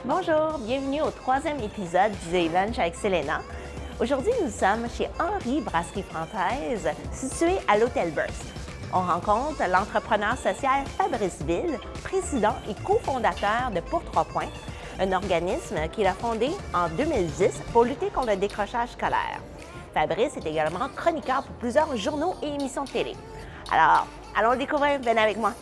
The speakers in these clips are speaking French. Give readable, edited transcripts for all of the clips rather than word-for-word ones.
Bonjour, bienvenue au 3e épisode du Day Lunch avec Selena. Aujourd'hui, nous sommes chez Henri Brasserie Française, située à l'Hôtel Burst. On rencontre l'entrepreneur social Fabrice Ville, président et cofondateur de Pour 3 points, un organisme qu'il a fondé en 2010 pour lutter contre le décrochage scolaire. Fabrice est également chroniqueur pour plusieurs journaux et émissions de télé. Alors, allons le découvrir, venez avec moi.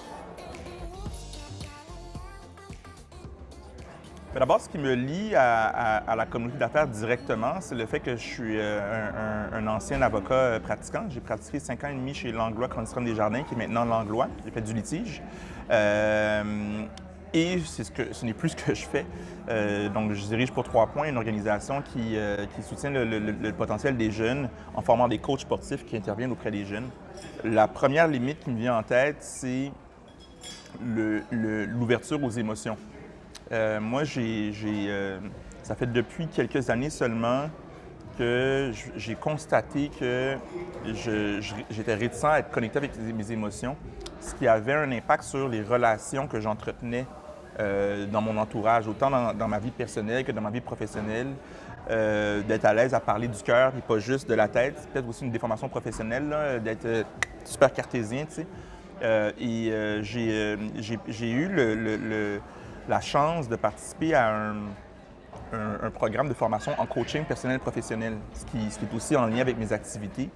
D'abord, ce qui me lie à la communauté d'affaires directement, c'est le fait que je suis un ancien avocat pratiquant. J'ai pratiqué 5 ans et demi chez Langlois Crandistrom Desjardins, qui est maintenant Langlois. J'ai fait du litige. Et ce n'est plus ce que je fais. Donc, je dirige Pour 3 points, une organisation qui soutient le potentiel des jeunes en formant des coachs sportifs qui interviennent auprès des jeunes. La première limite qui me vient en tête, c'est l'ouverture aux émotions. Moi, ça fait depuis quelques années seulement que j'ai constaté que j'étais réticent à être connecté avec mes émotions, ce qui avait un impact sur les relations que j'entretenais dans mon entourage, autant dans ma vie personnelle que dans ma vie professionnelle, d'être à l'aise à parler du cœur et pas juste de la tête. C'est peut-être aussi une déformation professionnelle, là, d'être super cartésien, tu sais. J'ai eu la chance de participer à un programme de formation en coaching personnel professionnel, ce qui est aussi en lien avec mes activités.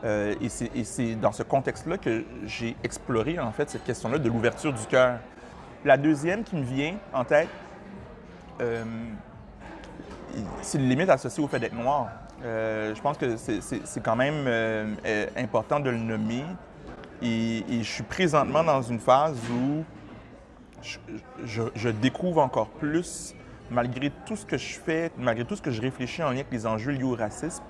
Et c'est dans ce contexte-là que j'ai exploré, en fait, cette question-là de l'ouverture du cœur. La deuxième qui me vient en tête, c'est une limite associée au fait d'être noir. Je pense que c'est quand même important de le nommer. Et je suis présentement dans une phase où je découvre encore plus, malgré tout ce que je fais, malgré tout ce que je réfléchis en lien avec les enjeux liés au racisme,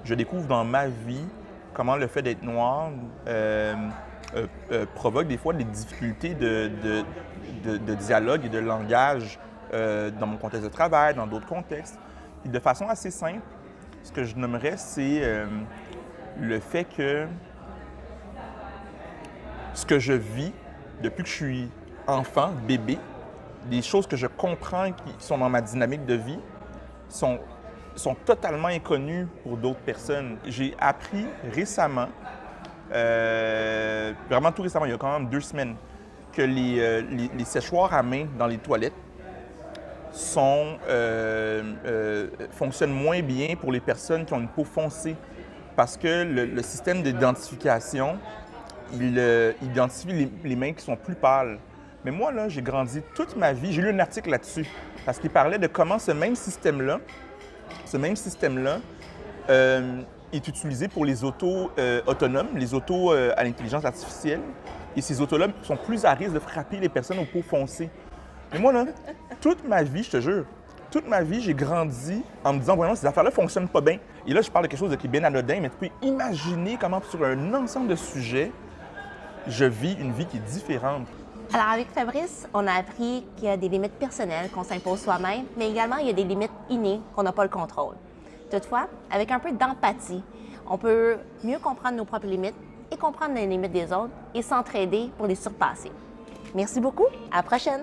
je découvre dans ma vie comment le fait d'être noir provoque des fois des difficultés de dialogue et de langage dans mon contexte de travail, dans d'autres contextes. Et de façon assez simple, ce que je nommerais, c'est le fait que ce que je vis depuis que je suis enfant, bébé, des choses que je comprends qui sont dans ma dynamique de vie sont totalement inconnues pour d'autres personnes. J'ai appris récemment, vraiment tout récemment, il y a quand même 2 semaines, que les séchoirs à main dans les toilettes fonctionnent moins bien pour les personnes qui ont une peau foncée parce que le système d'identification, il identifie les mains qui sont plus pâles. Mais moi, là, j'ai grandi toute ma vie. J'ai lu un article là-dessus parce qu'il parlait de comment ce même système-là est utilisé pour les autos autonomes, les autos à l'intelligence artificielle. Et ces autos-là sont plus à risque de frapper les personnes aux peaux foncées. Mais moi, là, toute ma vie, je te jure, toute ma vie, j'ai grandi en me disant, voyons, ces affaires-là ne fonctionnent pas bien. Et là, je parle de quelque chose qui est bien anodin, mais tu peux imaginer comment, sur un ensemble de sujets, je vis une vie qui est différente. Alors, avec Fabrice, on a appris qu'il y a des limites personnelles qu'on s'impose soi-même, mais également il y a des limites innées qu'on n'a pas le contrôle. Toutefois, avec un peu d'empathie, on peut mieux comprendre nos propres limites et comprendre les limites des autres et s'entraider pour les surpasser. Merci beaucoup, à la prochaine!